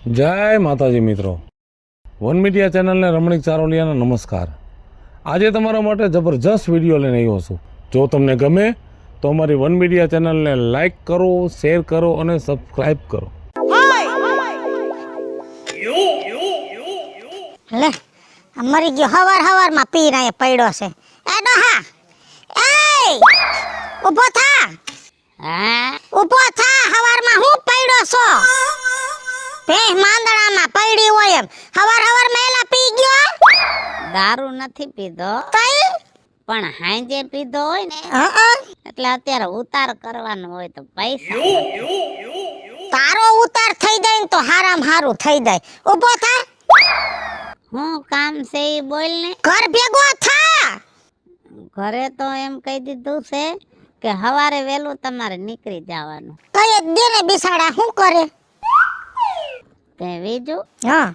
જય માતાજી મિત્રો, વન મીડિયા ચેનલને રમણીક ચારોલિયાના નમસ્કાર। આજે તમારા માટે જબરજસ્ત વિડીયો લઈને આવ્યો છું। જો તમને ગમે તો અમારી વન મીડિયા ચેનલને લાઈક કરો, શેર કરો અને સબસ્ક્રાઈબ કરો। લે અમારી ગયો હવારમાં પીરાએ પડ્યો છે। એ ડોહા, એ ઊભો થા। હા ઊભો થા, હવારમાં હું પડ્યો છો? બે માંદડામાં પડી હોય એમ હવારમાં એલા પી ગયો? દારૂ નથી પીધો તઈ પણ હાંજે પીધો હોય ને એટલે અત્યારે ઉતાર કરવાનો હોય તો પૈસા તારો ઉતાર થઈ જાય ને તો હારામ હારું થઈ જાય। ઊભો થા। હું કામ છે ઈ બોલ ને। ઘર ભેગો થા। ઘરે તો એમ કહી દીધું છે કે હવારે વેલું તમારે નીકળી જવાનું। કઈ દે ને બિસાડા શું કરે? તે બીજું હા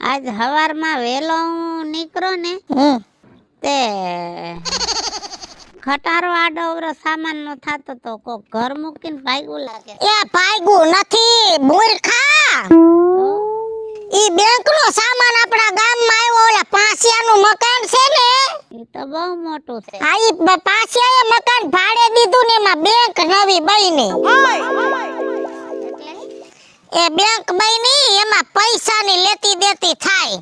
આજ હવારમાં વેલો હું નીકળો ને તે ખટારો આડો અવરો સામાન નો થાતો તો કોક ઘર મૂકીને ભાગ્યું લાગે। એ ભાગ્યું નથી મૂર્ખા, ઈ બેંક નો સામાન આપણા ગામમાં આવ્યો। ઓલા પાસિયાનું મકાન છે ને, એ તો બહુ મોટું છે। આ ઈ પાસિયાએ મકાન ભાડે દીધું ને એમાં બેંક નવી બની। એ બેંક બની એમાં પૈસાની લેતી દેતી થાય।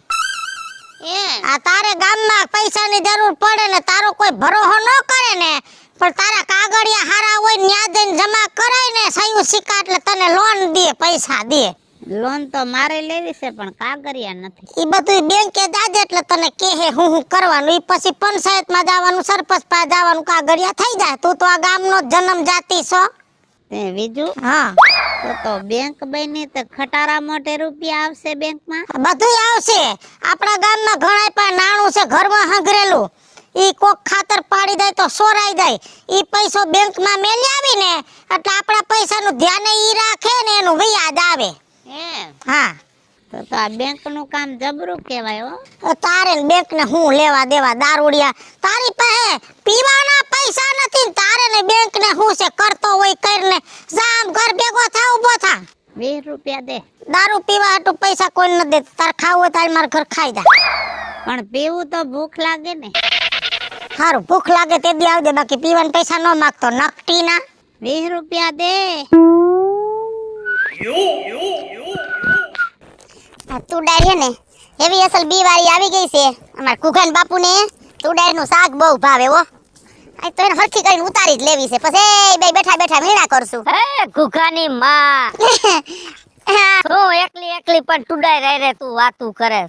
આ તારે ગામમાં પૈસાની જરૂર પડે ને તારો કોઈ ભરોસો ન કરે ને, પણ તારા કાગળિયા હારા હોય ન્યા દઈને જમા કરાય ને સયું સિક્કા એટલે તને લોન દે, પૈસા દે। લોન તો મારે લેવી છે પણ કાગળિયા નથી। ઈ બધું બેંકે જાજે એટલે તને કહે હું કરવાનું। ઈ પછી પંચાયતમાં જવાનું, સરપંચ પાસે જવાનું, કાગળિયા થઈ જાય। તું તો આ ગામનો જન્મ જાતિ છો। તે બીજું હા તો બેંક બની તો ખટારા મોટે રૂપિયા આવશે બેંકમાં। બધું આવશે। આપણા ગામમાં ઘણાય પણ નાણું છે ઘરમાં હંગરેલું, ઈ કોક ખાતર પાડી જાય તો સોરાઈ જાય। ઈ પૈસો બેંકમાં મેલી આવી ને એટલે આપણા પૈસાનું ધ્યાન ઈ રાખે ને એનું વ્યાજ આવે। હા તો આ બેંક નું કામ જબરું કહેવાય હો। તારે ને બેંક ને હું લેવા દેવા? દારૂડિયા, તારી પાસે પીવાના પૈસા નથી ને તારે ને બેંક ને હું છે? કરતો હોય કરીને જામ, ઘર ભેગો થા, ઊભો થા। 20 રૂપિયા દે। દારૂ પીવા હાટુ પૈસા કોઈ ન દે। તાર ખાવું હોય તાર માર ઘર ખાઈ જા। પણ પીવું તો ભૂખ લાગે ને। હારું ભૂખ લાગે તે દી આવજે, બાકી પીવાના પૈસા ન માંગતો નકટી ના। 20 રૂપિયા દે। તુડાર હે ને એવી અસલ બીવારી આવી ગઈ છે। અમાર કુઘાન બાપુ ને તુડાર નું શાક બહુ ભાવે હો। આ તો એને હરખી કરીને ઉતારી જ લેવી છે, પછી બે બેઠા બેઠા મીણા કરશું। હે કુકાની માં તું એકલી પણ તુડાઈ રહે રે તું વાતું કરે।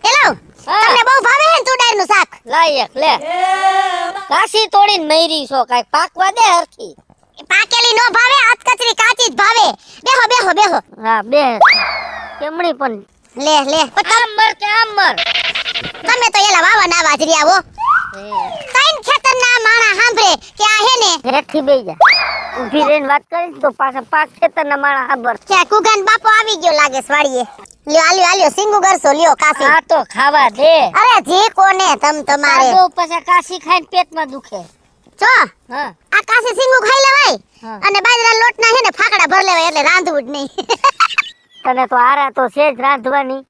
હેલો, તમને બહુ ભાવે હે તુડાર નું શાક? લઈ એક લે। કાસી તોડીને મૈરી છો, કાઈ પાકવા દે હરખી। પાકેલી નો ભાવે, હાથ કચરી કાચી જ ભાવે। બેહો બેહો બેહો। હા બે કેમણી પણ લે લે આંબર કે આંબર તમે તો એલા વાવા ના વાજરિયા હો। કઈન ખેતર ના માણા સાંભળે કે આ હે ને હેઠી બેઈ જા, ઊભી રહીને વાત કરીશ તો પાછા પાક ખેતરના માણા ખબર। કે કુઘાન બાપો આવી ગયો લાગે સ્વાડીએ। લ્યો આલ્યો આલ્યો સિંગુ કરશો, લ્યો કાસી। આ તો ખાવા દે। અરે જે કોને તમ તમારે આદો પછી કાસી ખાઈને પેટમાં દુખે। જો હા આ કાસી સિંગુ ખાઈ લેવાય હા। અને બાજરા લોટ ના હે ને ફાકડા ભર લેવાય એટલે રાંધવું જ નહીં। તને તો આરા તો છે જ રાંધવાની,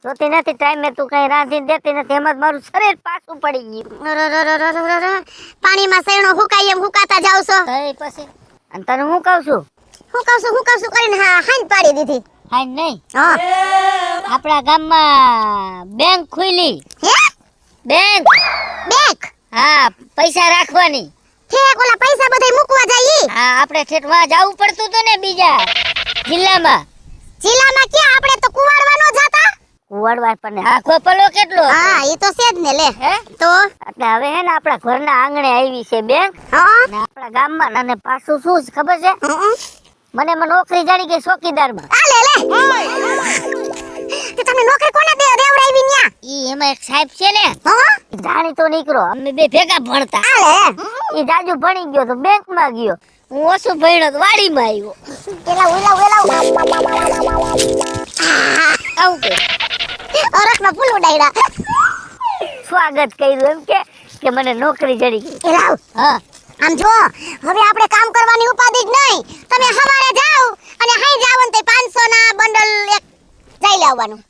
જોતી નથી ટાઈમે તું કઈ રાંધીને દેતી નથી, એમ જ મારું શરીર પાછું પડી ગયું। પાણીમાં સૈણો હુકાય એમ હુકાતા જાવ છો। તઈ પછી અને તને હું કહું છું હું કહું છું કરીને હાંજ પાડી દીધી। હાઈ નહીં, હા આપણા ગામમાં બેંક ખુલી। હે બેંક? બેંક? હા પૈસા રાખવાની। ઠેક ઓલા પૈસા બધાય મૂકવા જાય ઈ? હા આપણે ઠેઠમાં જવું પડતું હતું ને બીજા જિલ્લામાં। જિલ્લામાં ક્યાં, આપણે તો કુવાડવા નો જાતા? કુવાડવા પણ આખો પલો કેટલો? હા ઈ તો છે જ ને લે। હે તો એટલે હવે હે ને આપણા ઘરના આંગણે આવી છે બેંક, હા ને આપણા ગામમાં અને પાછું શું છે ખબર છે? મને નોકરી જાણી ગઈ ચોકીદારમાં। આ લે લે તે તમે નોકરી કોને દેવરાવી ન્યા? ઈ એમાં એક સાહેબ છે ને, હા જાણી તો નીકળો, અમે બે ભેગા ભણતા। આ લે ઈ જાજુ ભણી ગયો તો બેંકમાં ગયો, હું ઓછું ભણ્યો તો વાડીમાં આવ્યો। પેલા ઓલા આવું કે અરખમાં ફૂલ ઉડાડ્યા। સ્વાગત કર્યું એમ કે મને નોકરી જડી ગઈ। એલાવ હા આમ જો હવે આપણે કામ કરવાની ઉપાધિ જ નહીં। તમે સવારે જાવ અને હાઈ જાવ ને તે 500 ના બંડલ એક આવવાનું.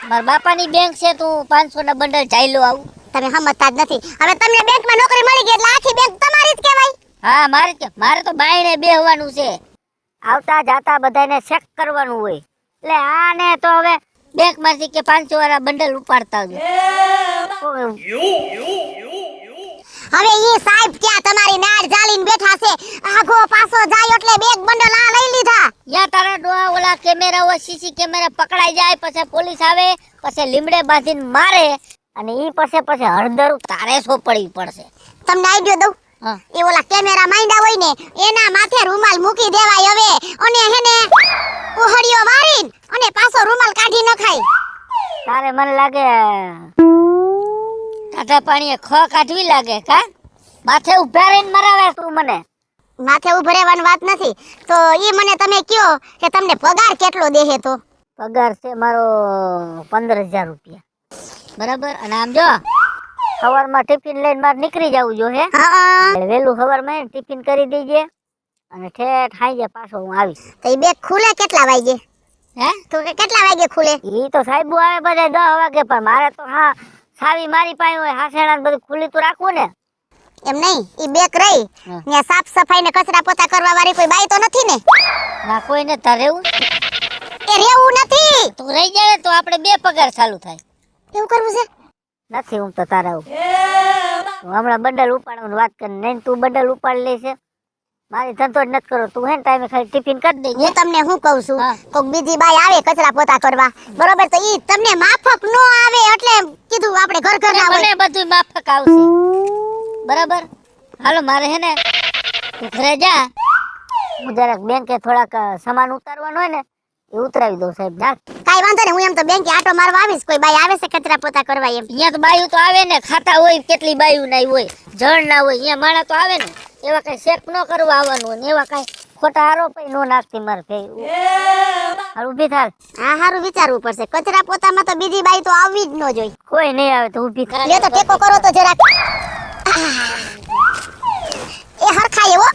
મારા બાપાની બેંક છે, તું 500 ના બંડલ ચાલ્યો આવું. તમે સમજતા જ નથી. હવે તમને બેંકમાં નોકરી મળી ગઈ એટલે આખી બેંક તમારી જ કહેવાય. હા, મારે તો બાયણે બેહવાનું છે. આવતા જાતા બધાને ચેક કરવાનું હોય. એટલે આને તો હવે બેંક માંથી કે 500 વાળા બંડલ ઉપાડતા આવજો. હવે ઈ સાહેબ ક્યાં તમારી નાડ જાલીને બેઠા છે. આગો પાછો જાય એટલે બેગ બંડલ આ લઈ લીધા. યા તારા ડોહા ઓલા કેમેરા હોય, સીસી કેમેરા પકડાઈ જાય, પછી પોલીસ આવે, પછી લીમડે બાંધીને મારે, અને ઈ પછી હળદર તારે સોપડવી પડશે. તમને આઈડિયો દઉં. હા, એ ઓલા કેમેરા માંડ્યા હોય ને એના માથે રૂમાલ મૂકી દેવાય હવે, અને હેને ઉહડિયો વારીને અને પાછો રૂમાલ કાઢી નખાય. તારે મને લાગે ટાટા પાણીએ ખ કાઢવી લાગે કા? માથે ઉભા રહીને મરાવે તું મને. માથે ઉભા રહેવાની વાત નથી. તો ઈ મને તમે કયો કે તમને પગાર કેટલો દેહે? તો પગાર છે મારો 15,000 રૂપિયા, બરાબર. અને આમ જો સવારમાં ટિફિન લઈને મારે નીકળી જવું જો હે. હા, એટલે વહેલું સવારમાં ટિફિન કરી દેજે, અને ઠેઠ ખાઈ પાછો હું આવીશ. તો ઈ બેગ ખુલે કેટલા વાગે? હે, તો કે કેટલા વાગે ખુલે? ઈ તો સાહેબુ આવે બધા 10 વાગે, પણ મારે તો હા સાવી મારી પાસે હોય, હાસેણા બધું ખુલ્લી તો રાખવું ને. એમ નહીં, ઈ બેગ રહી હા. ત્યાં સાફ સફાઈ ને કચરા પોતા કરવા વાળી કોઈ બાઈ તો નથી ને? ના, કોઈને તારે એવું એ રેવું નથી. તું રહી જાય તો આપણે 2 પગાર ચાલુ થાય. એવું કરવું છે? નથી હું તો તારા આવું. હું હમણાં બંડલ ઉપાડવાની વાત કરી, નહીં તું બંડલ ઉપાડી લેશે. મારી ધંધો જ નથી કરો. તું હે ને ટાઈમે ખાલી ટિફિન કરી દેજે. હું તમને શું કહું છું, હા. કોક બીજી બાઈ આવે કચરા પોતા કરવા, બરોબર, તો ઈ તમને માફક નો આવે એટલે કીધું આપણે ઘર ઘર ના હોય. મને બધું માફક આવશે, બરાબર. હાલો, મારે હે ને તું ઘરે જા, હું જરાક બેંકે થોડાક સામાન ઉતારવાનું હોય ને એ ઉતરાવી દઉં સાહેબ. જા, કાઈ વાંધો નહીં, હું એમ તો બેંકે આટો મારવા આવીશ. કોઈ બાઈ આવે છે કચરા પોતા કરવા એમ? અહીંયા તો બાયું તો આવે ને, ખાતા હોય કેટલી બાયું ના હોય, જળ ના હોય, અહીંયા માણા તો આવે ને. એવા કઈ શેક ન કરવા આવવાનું હોય ને એવા કઈ ખોટા આરોપી નો નાખતી મારે ભઈ. હાલ ઊભી થાલ. હા, હારું વિચારવું પડશે. કચરા પોતામાં તો બીજી બાઈ તો આવવી જ ન જોઈ. કોઈ નહીં આવે તો ઊભી થાલ. લ્યો તો ટેકો કરો તો જરાક. એ હરખાય એવો.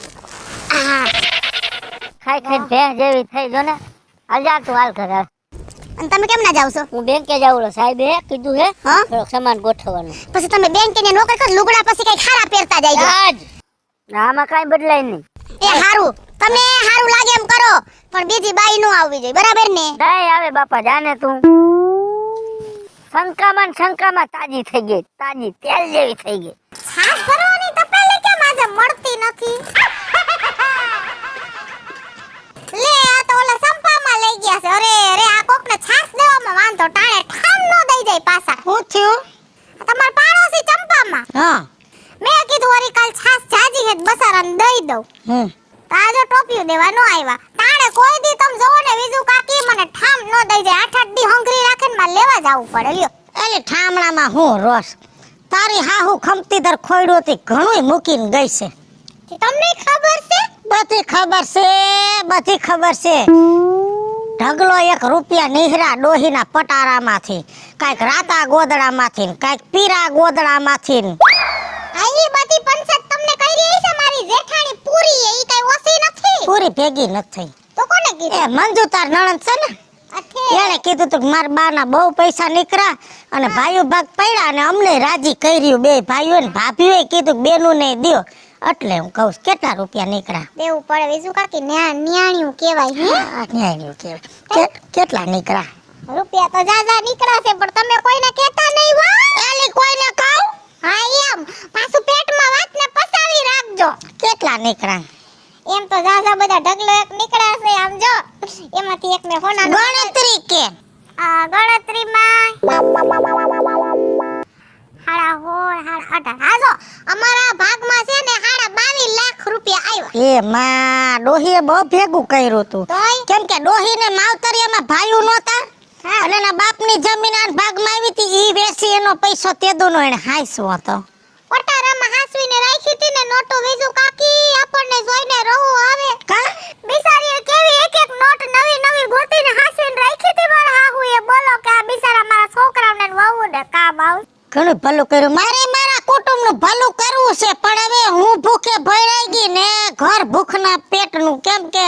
ખાઈ ખાઈ ભેંસ જેવી થઈ જો ને. હાલ જા તું, હાલ ઘરે હાલ. અને તમે કેમ ના જાવ છો? હું બેંકે જાઉં, સાહેબ હે કીધું હે હા, થોડોક સામાન ગોઠવવાનું. પછી તમે બેંકે ને નોકરી કરો, લુગડા પછી કઈ ખારા પહેરતા જાય. આજ આમાં કાંઈ બદલાય નહીં. એ હારું, તમે હારું લાગે એમ કરો, પણ બીજી બાઈ નો આવવી જોઈએ, બરાબર ને? દાય આવે બાપા, જાને તું. શંકામાં તાજી થઈ ગઈ, તાજી તેલ જેવી થઈ ગઈ. છાસ ભરવાની તપેલી કેમ આજે મળતી નથી? લે, આ તો ઓલા સંપામાં લઈ ગયા છે. અરે અરે, આ કોકને છાસ દેવામાં વાંધો ટાણે ઠામ નો દઈ જાય પાછા. શું થયું? તમાર પાડોશી ચંપામાં હા. મેં કીધું વરી કાલ છાસ જાજી હે બસારાને દઈ દઉં. તાજો ટોપિયું દેવા નો આવ્યા. તાણે કોઈ દી તમ જોવો ને વિજુ કાકી મને ઠામ નો દઈ જાય. 8-8 દી હંગરી રાખીને મારે લેવા જાવું પડે. લ્યો, એટલે ઠામણામાં હું રોસ? તારી હાહુ ખમતીદર ખોયડું હતી, ઘણુંય મૂકીને ગઈ છે. તમને ખબર છે? બધી ખબર છે, બધી ખબર છે. ઢગલો 1 રૂપિયા નિહરા ડોહીના પટારામાંથી, કાંઈક રાતા ગોદડામાંથી, કાંઈક પીરા ગોદડામાંથી. આઈ બધી પંચાયત તમને કરી રહી છે. મારી જેઠાણી પૂરી એ કઈ ઓછી નથી. પૂરી ભેગી નથી થઈ. તો કોને કીધું? એ મંજુ તાર નણંદ છે ને, અઠે એણે કીધું તું કે મારા બાના બહુ પૈસા નીકળ્યા અને ભાઈઓ ભાગ પડ્યા અને અમને રાજી કર્યું. 2 ભાઈઓ ને ભાભીઓએ કીધું કે બેનું ને દ્યો. એટલે હું કહું છું, કેટલા રૂપિયા નીકળ્યા? દેવું પડે વિજુ કાકી. ન્યાણ્યું કહેવાય હે. આ ન્યાયનું કહેવાય. કેટલા નીકળ્યા? રૂપિયા તો જાજા નીકળાશે, પણ તમે કોઈને કહેતા નહીં હો. એલી કોઈને કહું? હા, એમ પાછું પેટમાં વાત ને પસાવી રાખજો. કેટલા નીકળ્યા? એમ તો જાજા બધા ઢગલો એક નીકળાશે. આમ જો, એમાંથી એક મે હોના ગણતરી કે આ ગણતરીમાં હાડા હોળ હાડા 18. હાજો અમારા ભાગમાં છે ને 22 લાખ રૂપિયા આવ્યા. એ માં, ડોહીએ બહુ ભેગું કર્યું તું. તોય કેમ કે ડોહીને માવતરિયામાં ભાઈઓ નહોતા, હા. અને એના બાપની જમીન આ ભાગમાં આવી હતી, ઈ વેચી એનો પૈસો તેદુનો એને હાંસ્યો હતો. પટારામાં હાસવીને રાખી હતી ને નોટો. વિજુ કાકી આપણને જોઈને રહું આવે. કા બિચારીએ કેવી એક એક નોટ નવી નવી ગોતીને હાસવીને રાખી હતી. મારા હાહુએ બોલો કે આ બિચારા મારા છોકરાઓને ને વહુને કામ આવ. ઘણું ભલું કર્યું. મારે મારા કુટુંબનું ભલું કરવું છે, પણ હવે હું ભૂખે ભરાઈ ગઈ ને ઘર ભૂખના પેટનું. કેમ કે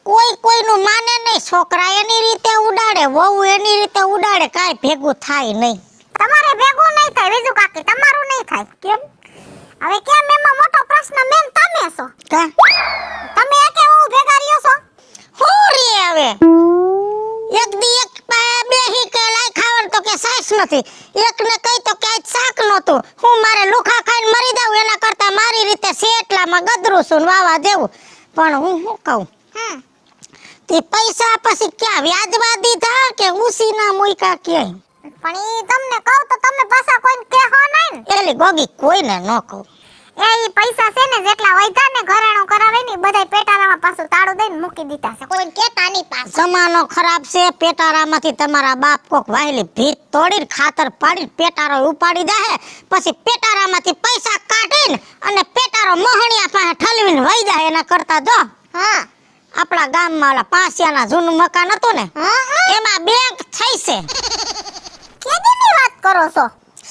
કોઈ કોઈનું માને નહીં. છોકરા એની રીતે ઉડાડે, વહુ એની રીતે ઉડાડે, કાંઈ ભેગું થાય નહીં. તમારે ભેગું નહીં થાય વિજુ કાકી, તમારું નહીં થાય. કેમ? હવે કેમ એમાં મોટો પ્રશ્ન મેન તમે છો. કા તમે એકે હું ભેગા રહ્યો છો. હું રે હવે એક દી એક બેહી કે લાઈ ખાવાનું તો કે સાસ નથી, એકને કહી તો કે આજ શાક નહોતું. હું મારે લુખા ખાઈને મરી જાઉં એના કરતા મારી રીતે શેટલામાં ગદરું છું ને વાવા દેવું. પણ હું શું કહું, તે પૈસા પછી ક્યાં વ્યાજવા દીધા કે ઉસીના મૂક્યા ક્યાંય? પણ ઈ તમને કહું તો તમે પાછા કોઈને કહેવો નહીં ને. એલી ગોગી કોઈને ન કહું. ઈ પૈસા છે ને જેટલા વૈધા ને ઘરેણું કરાવે ને બધાય પેટારામાં પાછું તાળું દઈને મૂકી દીધા છે. કોઈને કહેતા નહીં પાછા. જમાનો ખરાબ છે. પેટારામાંથી તમારા બાપ કોક વાયલી ભીત તોડીને ખાતર પાડીને પેટારો ઉપાડી દે, પછી પેટારામાંથી પૈસા કાઢીને અને પેટારો મોહણિયા પાસે ઠલવીને વહી જાય. એના કરતા જો હા આપણા ગામમાં ઓલા પાસિયાના જૂનું મકાન હતું ને, એમાં બેંક થઈ છે. કેદીની વાત કરો છો?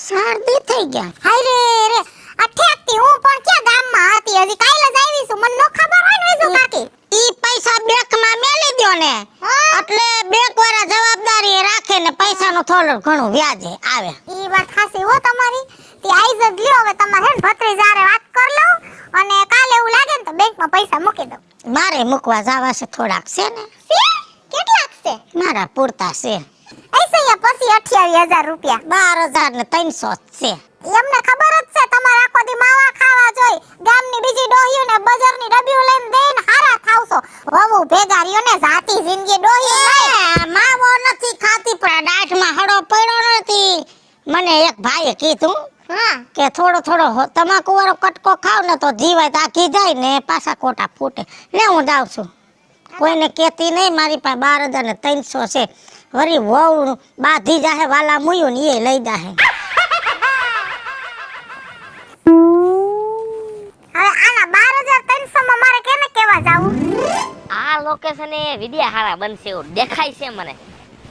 શરદી થઈ ગયા. હાય રે આ ઠેકતી હું પણ ક્યાં ગામમાં હતી, હજી કાલે જ આવી છું. મને ન ખબર હોય ને વિજુ કાકી. ઈ પૈસા બેંકમાં મેલી દ્યો ને એટલે બેંક વાળા જવાબદારી રાખે ને પૈસાનું થોડું ઘણું વ્યાજે આવે. ઈ વાત ખાસી હો તમારી. તે આઈજ જ લ્યો. હવે તમારે હે ને ભત્રીજારે વાત કરી લઉં અને કાલે એવું લાગે ને તો બેંકમાં પૈસા મૂકી દઉં. મારે મૂકવા જવા છે થોડાક છે ને. કેટલાક છે? મારા પૂરતા છે. અહીંયા પછી 28,000 રૂપિયા. 12,300 છે. એમને ખબર જ છે તમારે આખો દી માવા ખાવા જોઈ. ગામની બીજી ડોહીઓ ને બજારની ડબ્બીઓ લઈને દેઈને હારા થાવશો. વહુ ભેગા રહ્યો ને જાતી જિંદગી ડોહીઓ નહીં. માવો નથી ખાતી પણ દાઢમાં હળો પડ્યો નથી. મને એક ભાઈએ કીધું કે થોડો તમાકુ વાળો કટકો ખાવ ને તો જીવાય તાકી જાય ને પાછા કોટા ફૂટે. ને હું જાઉં છું, કોઈને કહેતી નહીં. મારી પાસે 12,300 છે. વરી વહુ બાધી જાહે વાલા મુયું ને એ લઈ જાહે. હવે આના 12,300 માં મારે કેને કેવા જાવું? આ લોકેશન એ વિડિયા હારા બનશે એવું દેખાય છે મને.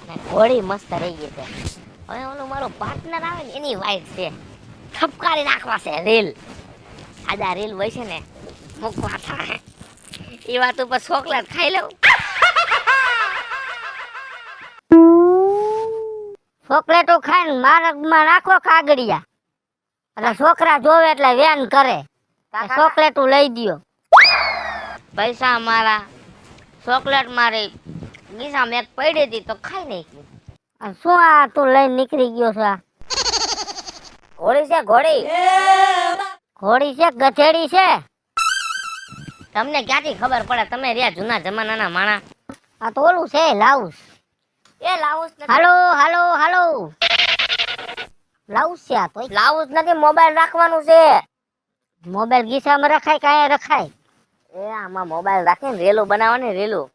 અને ઘોડી મસ્ત રહી ગઈ છે. હવે ઓલો મારો પાર્ટનર આવે ને એની વાઈફ છે, ઠપકારી નાખવા છે રીલ. આજા રીલ હોય છે ને મૂકવા થાય એ વાત ઉપર ચોકલેટ ખાઈ લઉં. ચોકલેટો ખાઈને માર્ગમાં નાખો કાગડિયા, એટલે છોકરા જોવે એટલે વેન કરે ચોકલેટો લઈ દ્યો. પૈસા મારા, ચોકલેટ મારી ગીસામાં એક પડી હતી તો ખાઈ નાખી. શું આ તું લઈને નીકળી ગયો છે? ઘોડી છે ઘોડી? ઘોડી છે ગધેડી છે? તમને ક્યાંથી ખબર પડે? તમે રહ્યા જૂના જમાનાના માણા. આ તો ઓલું છે લાઉસ. એ લાઉસ નથી. હાલો હાલો હાલો લાઉસ છે આ તો. લાઉસ નથી, મોબાઈલ રાખવાનું છે. મોબાઈલ ગીસામાં રખાય કાંઈ રખાય? એ આમાં મોબાઈલ રાખીને રેલો બનાવવાની. રેલો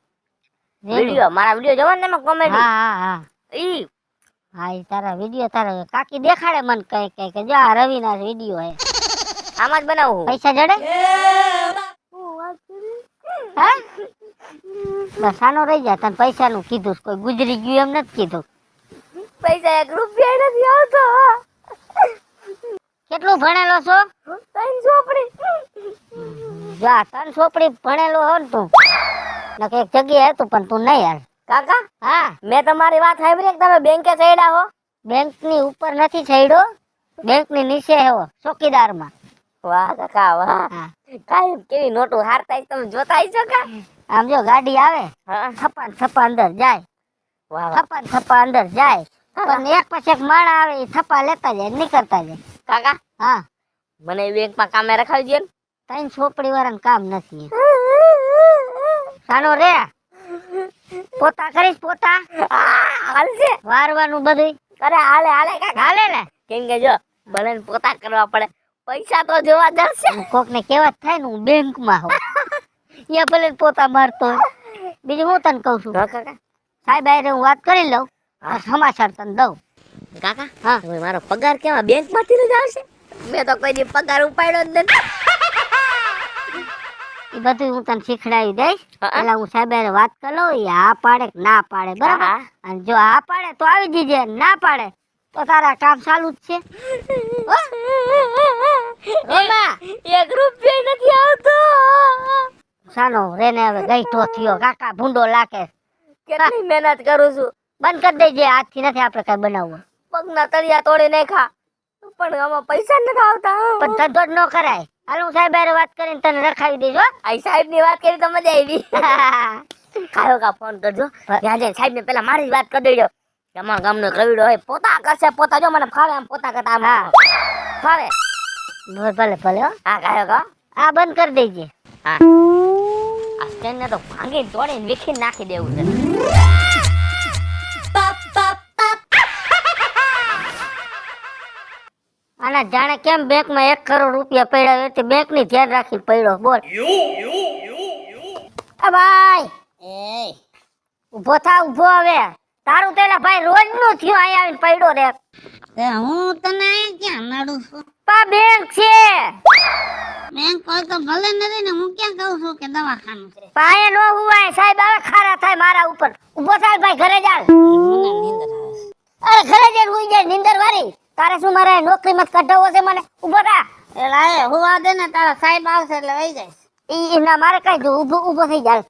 વિડિયો, મારા વિડિયો જોવો ને એમાં કોમેડી. હા હા ઈ હા ઈ તારા વિડિયો તારા કાકી દેખાડે મને કઈ કઈ કે જો આ રવિના વિડિયો હે. આમાં જ બનાવું. પૈસા જડે? હા બસ આનો રહી જાય. તને પૈસાનું કીધું, કોઈ ગુજરી ગયું એમ નથી કીધું. પૈસા 1 રૂપિયા નથી આવતો. કેટલું ભણેલો છો? 3 ચોપડી. જા 3 ચોપડી ભણેલો હો ને તું. નકે એક જગ્યાએ હતું પણ તું નહીં યાર. કાકા હા મેં તમારી વાત સાંભળી કે તમે બેંકે ચડ્યા હો. બેંક ની ઉપર નથી ચડ્યો, બેંક ની નીચે હો, ચોકીદારમાં. વાહ કાકા વાહ. કાઈ કેવી નોટો હારતા તમે જોતા છો કા? આમ જો ગાડી આવે થપ્પા અંદર જાય. વાહ થપ્પા અંદર જાય પણ એક પછી એક માણા આવે એ થપ્પા લેતા જાય નીકળતા જાય. કાકા હા મને બેંક માં કામે રખાવી દે. 3 ચોપડી વાળાને કામ નથી. સાનો રે પોતા કરીશ પોતા. હાલશે વારવાનું બધું. અરે હાલે હાલે કાકા હાલે ને. કેમ કે જો ભલે પોતા કરવા પડે, પૈસા તો જોવા જશે. કોક ને કેવા થાય ને હું બેંક માં હોઉં યા ભલે પોતા મારતો હોય. બીજું હું તને કહું છું સાહેબ આરે હું વાત કરી લઉં, સમાચાર તને દઉં. કાકા હા મારો પગાર કેવા બેંક માંથી જ આવશે? મેં તો કોઈ દી પગાર ઉપાડ્યો જ નથી. એ બધું હું તને શીખડાવી દઈશ. એટલે હું સાહેબ આરે વાત કરી લઉં, એ હા પાડે કે ના પાડે બરાબર. અને જો હા પાડે તો આવી જજે, ના પાડે તો તારા કામ ચાલુ જ છે. 1 રૂપિયા નથી આવતો. સાનો રેને હવે ગઈઠો થયો કાકા ભૂંડો લાગે કેટલી મહેનત કરું છું બંધ કરી દેજે આજથી નથી આપણે કઈ બનાવવું પગના તળિયા તોડી નાખા પણ આમાં પૈસા નથી આવતા પણ ધંધો જ ન કરાય હાલ હું સાહેબ હારે વાત કરીને તને રખાવી દઈશ હો આ સાહેબ ની વાત કરી તો મજા આવી કાયો કા ફોન કરજો ત્યાં જઈને સાહેબ ને પેલા મારી જ વાત કરી દેજો કે અમારા ગામનો રવિડો હોય પોતા કરશે પોતા જો મને ફાવે આમ પોતા કરતા આમ ફાવે ભલે ભલે હો હા કાયો કા આ બંધ કરી દેજે હા આ સ્ટેન્ડ ને તો ભાંગી તોડીને વિખી નાખી દેવું છે આના જાણે કેમ બેંક માં 1 કરોડ રૂપિયા પડ્યા હોય તે બેંક ની ધ્યાન રાખી પડ્યો બોલ આ ભાઈ એ ઉભો થા ઉભો હવે તારું તેલા ભાઈ રોજ નું થયું અહીં આવીને પડ્યો રે હું તને અહીં ક્યાં નડું છું પા બેંક છે બેંક કોઈ તો ભલે નથી ને હું ક્યાં કહું છું કે દવાખાનું છે પાયે નો હુવાય સાહેબ આવે ખારા થાય મારા ઉપર ઉભો થાય ભાઈ ઘરે જાલ મને નીંદર આવે અરે ઘરે જઈને હુઈ જાય નીંદર વાળી તારે શું મારે નોકરી મત કઢાવો છે મને ઉભો થા છે એ હુવા દે ને તારા સાહેબ આવશે એટલે વહી જાય ઈ ના મારે કઈ જો ઉભો થઈ જાય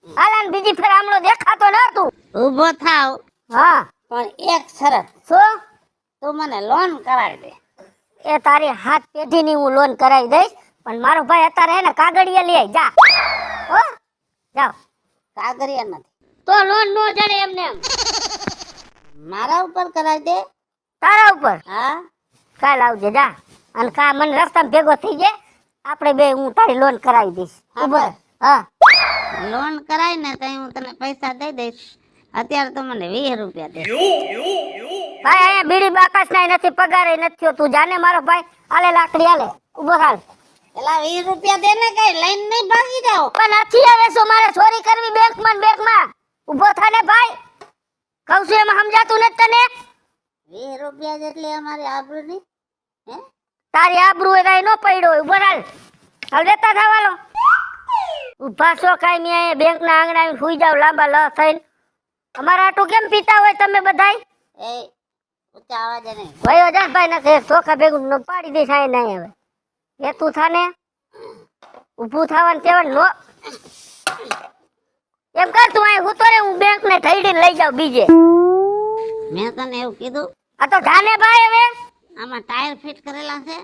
હાલાન બીજી ફેર આમળો દેખાતો ન તું ઊભો થાવ હા પણ એક શરત શું તું મને લોન કરાવી દે એ તારી હાથ પેઢીની હું લોન કરાવી દઈશ પણ મારો ભાઈ અત્યારે હે ને કાગળિયા લઈ આય જા હો જાવ કાગરિયા નથી તો લોન નો જડે એમને એમ મારા ઉપર કરાવી દે તારા ઉપર હા કાલ આવજે જા અને કા મને રસ્તામાં ભેગો થઈ જાય આપણે બે હું તારી લોન કરાવી દઈશ ઉભો રહે. હા લોન કરાય ને તો હું તને પૈસા દઈ દઈશ અત્યારે તો મને 20 રૂપિયા દે ભાઈ અહીંયા બીડી બાકસ નાય નથી પગારે નથી થયો તું જાને મારો ભાઈ આલે લાકડી આલે ઉભો થાલ એલા 20 રૂપિયા દે ને કઈ લઈને નહીં ભાગી જાઓ પણ નથી હવે શું મારે ચોરી કરવી બેંકમાં ઉભો થા ને ભાઈ કહું છું એમાં સમજાતું નથી તને 20 રૂપિયા જેટલી અમારી આબરૂ ની હે તારી આબરૂ એ કઈ નો પડ્યો હોય ઉભો થાલ હાલ દેતા થવાલો ઉભા છો કાઈ નહીં અહીંયા બેંકના આંગણે આવીને સુઈ જાવ લાંબા લ થઈને અમારા આટું કેમ પીતા હોય તમે બધાય એ ઊંચા અવાજે નહીં ભયો જા ભાઈ નથી ચોખા ભેગું પાડી દઈશ આ નહીં હવે એ તું થાને ઊભું થવાનું કહેવાનું નો એમ કર તું અહીં હું તો રે હું બેંક ને થઈડીને લઈ જાઉં બીજે મેં તને એવું કીધું આ તો જાને ભાઈ હવે આમાં ટાયર ફિટ કરેલા છે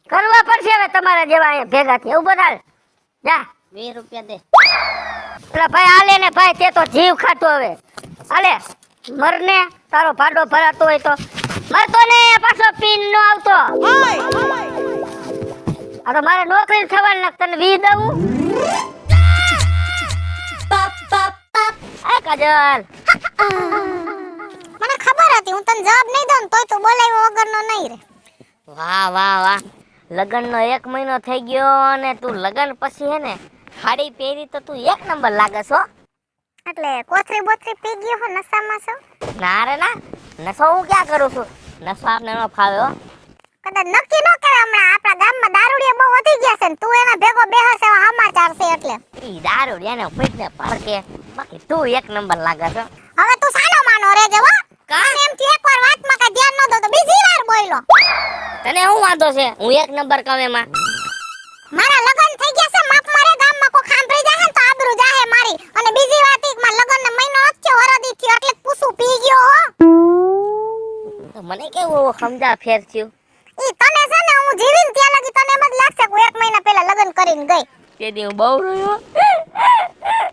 કરવા પડશે હવે તમારા જેવા અહીંયા ભેગા થી એવું બધા જા 20 રૂપિયા દે પેલા ભાઈ હાલે ને ભાઈ તે તો જીવ ખાતો હવે હાલે મરને તારો ભાડો ભરાતો હોય તો મરતો ને પાછો પીન નો આવતો આ તો મારે નોકરી થવાની તને વી દઉં આ કાજલ મને ખબર હતી હું તને જવાબ નહીં દઉં ને તોય તું બોલાવ્યો વગરનો નહીં રે વાહ વાહ વાહ લગન નો 1 મહિનો થઈ ગયો અને તું લગન પછી હે ને સાડી પહેરી તો તું 1 નંબર લાગસ હો એટલે કોથરી બોથરી પી ગયો હો નશામાં છો ના રે ના નશો હું ક્યાં કરું છું નશો આપને ન ફાવે હો કદાચ નક્કી ન કરે હમણાં આપણા ગામમાં દારૂડિયા બહુ વધી ગયા છે ને તું એના ભેગો બેહસ એવા સમાચાર છે એટલે ઈ દારૂ ને પૈસા પડકે બાકી તું 1 નંબર લાગસ હો હવે તું સાનો માનો રેજે હો કામ એમ થી એકવાર વાતમાં કઈ ધ્યાન ન દો તો બીજી વાર બોલ્યો તને શું વાંધો છે હું 1 નંબર કહું એમાં મારા લગન થઈ ગયા છે માપ મારે ગામમાં કો ખાંભરી જાહે તો આબરૂ જાહે મારી અને બીજી વાત ઈ માં લગન ને મહિનો નથી થયો હરદી થયો એટલે પૂછું પી ગયો હો તો મને કેવું સમજા ફેર થયું ઈ તને છે ને હું જીવીને ત્યાં લગી તને એમ જ લાગશે કે 1 મહિના પહેલા લગન કરીને ગઈ તે દી હું બહુ રહ્યો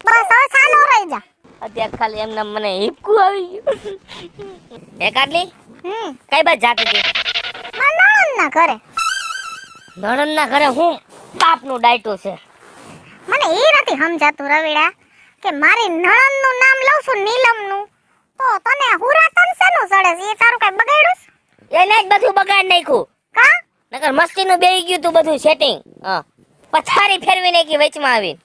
બસ હવે સાનો રહી જા અત્યારે ખાલી એમને મને હિપકું આવી ગયું એ કાટલી કઈ બાજુ જાતી હતી નણંદ ના ઘરે નણંદ ના ઘરે હું બાપનું ડાયટું છે મને એ નથી સમજાતું રવિડા કે મારી નણંદ નું નામ લઉં છું નીલમ નું તો તને હુરાતન શેનું સડે છે એ તારું કઈ બગાડ્યું એને જ બધું બગાડ નાખ્યું કા નકર મસ્તીનું બેહી ગયું તું બધું સેટિંગ હા પથારી ફેરવી નાખી વચમાં આવી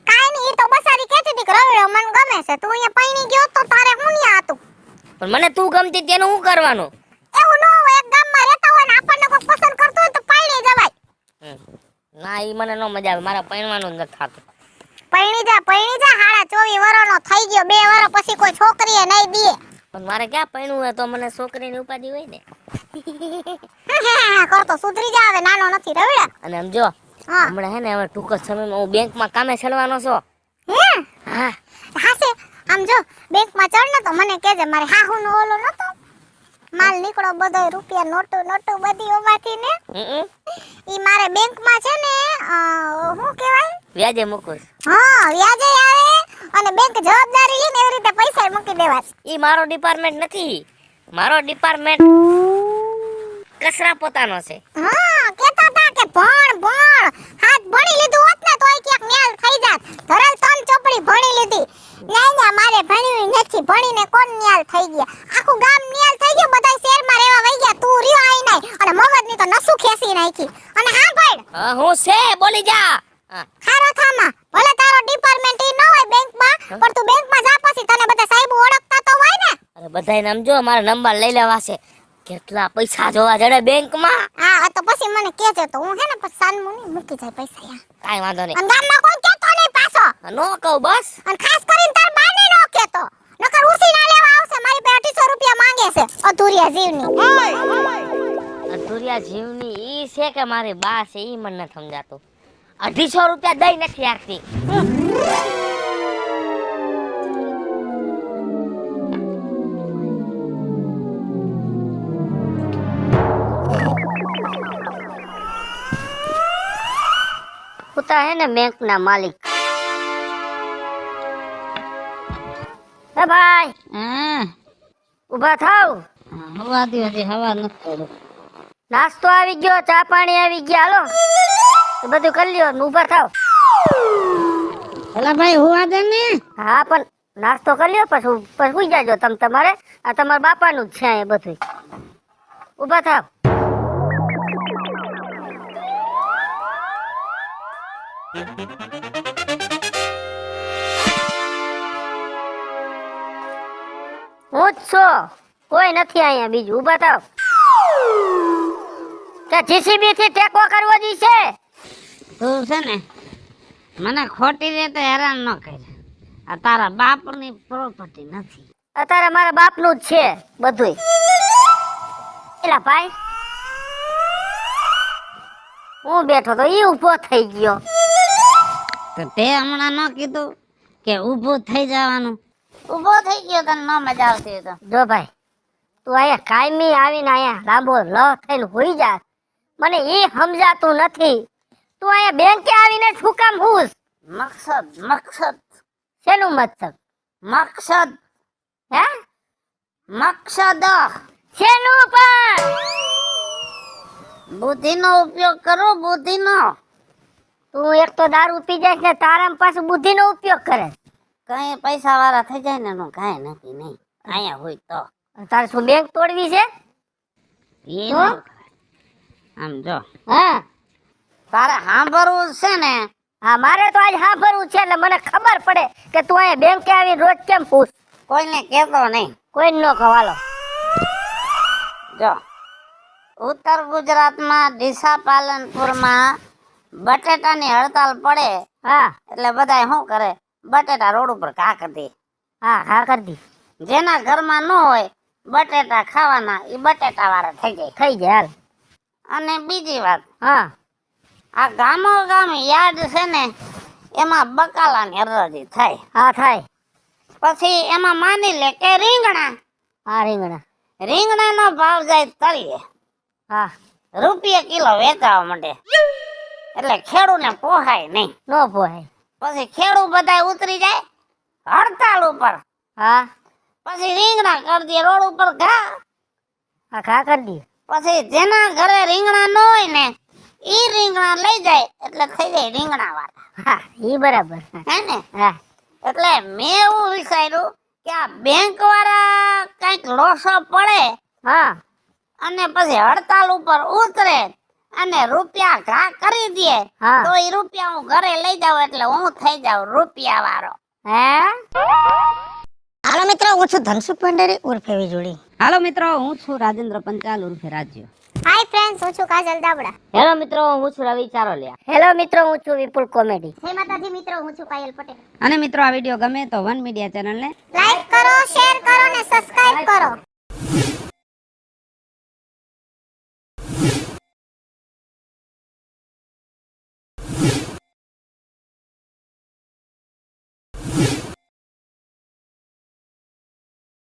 કાઈ નહીં ઈ તો બસારી કહેતી હતી કે રવિડા મને ગમે છે તું અહીંયા પૈણી ગયો તો તારે હું ન્યા હતું પણ મને તું ગમતી તેનું શું કરવાનું એવું ન હોય એક ગામમાં રહેતા હોય ને આપણને કોઈ પસંદ કરતો હોય તો પૈણી જવાય ના ઈ મને નો મજા આવે મારા પૈણવાનું જ નથી થતું પૈણી જા હાડા 24 વર્ષનો થઈ ગયો 2 વર્ષ પછી કોઈ છોકરીએ નહીં દે પણ મારે ક્યાં પૈણું હોય તો મને છોકરીની ઉપાધિ હોય ને કરતો સુધરી જા હવે નાનો નથી રવિડા અને આમ જો હા હમણાં હે ને હવે ટૂંક જ સમયમાં હું બેંકમાં કામે ચડવાનો છો. હે હા હાસે આમ જો બેંકમાં ચડ ને તો મને કહેજે મારે હાહુનો ઓલો નતો માલ નીકળો બધો રૂપિયા નોટો બધી ઓમાંથી ને હમ ઈ મારે બેંકમાં છે ને શું કહેવાય વ્યાજે મૂકું છું. હા વ્યાજે આવે અને બેંક જવાબદારી લે ને એવી રીતે પૈસા મૂકી દેવા છે. ઈ મારો ડિપાર્ટમેન્ટ નથી, મારો ડિપાર્ટમેન્ટ કચરા પોતાનો છે. હા કેતા તા કે ભણ હાથ ભણી લીધું હોત ને તોય ક્યાંક ન્યાલ થઈ જાત ધરલ તન ચોપડી ભણી લીધી ના મારે ભણ્યું નથી ભણીને કોણ ન્યાલ થઈ ગયા આખું ગામ ન્યાલ થઈ ગયું બધા શહેરમાં રહેવા વઈ ગયા તું રહ્યો આઈ નહીં અને મગજની તો નસું ખેસી નાખી અને હા ભાઈ હા હું છે બોલી જા. હા ખારો થામા ભલે તારો ડિપાર્ટમેન્ટ ઈ ન હોય બેંકમાં પણ તું બેંકમાં જા પછી તને બધા સાહેબ ઓળખતા તો હોય ને અરે બધાય નામ જો મારા નંબર લઈ લેવા છે. કેટલા પૈસા જોવા જડે બેંકમાં. હા તો પછી મને કહેજે તો હું હે ને પછી સાનમુની મૂકી જાય પૈસા યા કાઈ વાંધો નહીં. અને ગામમાં કોઈ કહેતો નહીં પાછો નો કહું બસ. અને ખાસ કરીને તાર બાને નો કહેતો નકર ઉસી ના લેવા આવશે મારી પાસે 250 રૂપિયા માંગે છે અધૂરિયા જીવની અધૂરિયા જીવની ઈ છે કે મારી બા છે ઈ મને નથી સમજાતું. 250 રૂપિયા દઈ નથી આપતી. પુતા હે ને બેંક ના માલિક. હે ભાઈ ઉભા થાવ. હવા દે હજી હવા નથી પડ્યું. નાસ્તો આવી ગયો, ચા પાણી આવી ગયા, હાલો એ બધું કરી લ્યો ને ઊભા થાવ. એલા ભાઈ હોવા દે ને. હા પણ નાસ્તો કરી લ્યો પછી સુઈ જાજો તમે તમારે. આ તમારા બાપાનું જ છે એ બધું. ઊભા થાવ. હું જ છો, કોઈ નથી અહીંયા બીજું. ઊભા થાવ. કે જીસીબી થી ટેકો કરવો જી છે. તું છે ને મને ખોટી રીતે હેરાન ન કરે. આ તારા બાપની પ્રોપર્ટી નથી. અત્યારે મારા બાપનું જ છે બધું. એલા ભાઈ હું બેઠો તો ઈ ઊભો થઈ ગયો. તો તે હમણાં ન કીધું કે ઊભું થઈ જવાનું. ઊભો થઈ ગયો તને ન મજા આવતી હોય તો. જો ભાઈ તું અહીંયા કાયમી આવીને અહીંયા લાંબો લ થઈને હોઈ જા. મને ઈ સમજાતું નથી. તું અહીંયા બેંકે આવીને શું કામ હુસ? મકસદ શેનું મતલબ? મકસદ હે મકસદ શેનું પણ? બુદ્ધિનો ઉપયોગ કરો, બુદ્ધિનો. તું એક તો દારૂ પી જાય ને તારામ પાછું બુદ્ધિનો ઉપયોગ કરે. કઈ પૈસા વાળા થઈ જાય ને એનું કાંઈ નક્કી નહીં. અહીંયા હોય તો તારે શું બેંક તોડવી છે? એ ન કરાય. આમ જો હા તારે સાંભળવું છે ને. હા મારે તો આજ સાંભળવું છે એટલે મને ખબર પડે કે તું અહીંયા બેંકે આવી રોજ કેમ પૂછ. કોઈને કહેતો નહીં. કોઈ ન ખવાલો. જો ઉત્તર ગુજરાતમાં ડીસા પાલનપુરમાં બટેટાની હડતાલ પડે હા એટલે બધા શું કરે, બટેટા રોડ ઉપર ઘા કરી દે. હા હા કરી દી. જેના ઘરમાં ન હોય બટેટા ખાવાના એ બટેટા વાળા થઈ જાય. થઈ જાય હાલ. અને બીજી વાત, હા આ ગામો ગામ યાર્ડ છે ને એમાં બકાલાની હરાજી થાય. હા થાય. પછી એમાં માની લે કે રીંગણા, હા રીંગણા. રીંગણાનો ભાવ જાય તળીએ, હા રૂપિયા કિલો વેચાવા માંડે. એટલે ખેડૂને પોહાય નહીં. નો પોહાય. પછી ખેડૂ બધા ઉતરી જાય હડતાલ ઉપર. હા પછી રીંગણા કરી દે રોડ ઉપર ઘા. હા ઘા કરી દી. પછી જેના ઘરે રીંગણા ન હોય ને ઈ રીંગણા લઈ જાય એટલે થઈ જાય રીંગણા વાળા. હા ઈ બરાબર. હે ને? હા એટલે મેં એવું વિચાર્યું કે આ બેંક વાળા કઈક લોસો પડે હા અને પછી હડતાલ ઉપર ઉતરે અને રૂપિયા ઘા કરી દે હા. તો ઈ રૂપિયા હું ઘરે લઈ જાઉં એટલે હું થઈ જાઉં રૂપિયા વાળો. હે હાલો મિત્રો હું છું ધનસુખ ભંડારી ઉર્ફે વીજળી. હાલો મિત્રો, હું છું રાજેન્દ્ર પંચાલ ઉર્ફે રાજ્ય. હાય ફ્રેન્ડ્સ હું છું કાજલ દાબડા. હેલો મિત્રો હું છું રવિ ચારોલિયા. હેલો મિત્રો હું છું વિપુલ કોમેડી. જય માતાજી મિત્રો હું છું પાયલ પટેલ. અને મિત્રો આ વિડીયો ગમે તો વન મીડિયા ચેનલને લાઈક કરો, શેર કરો ને સબસ્ક્રાઇબ કરો.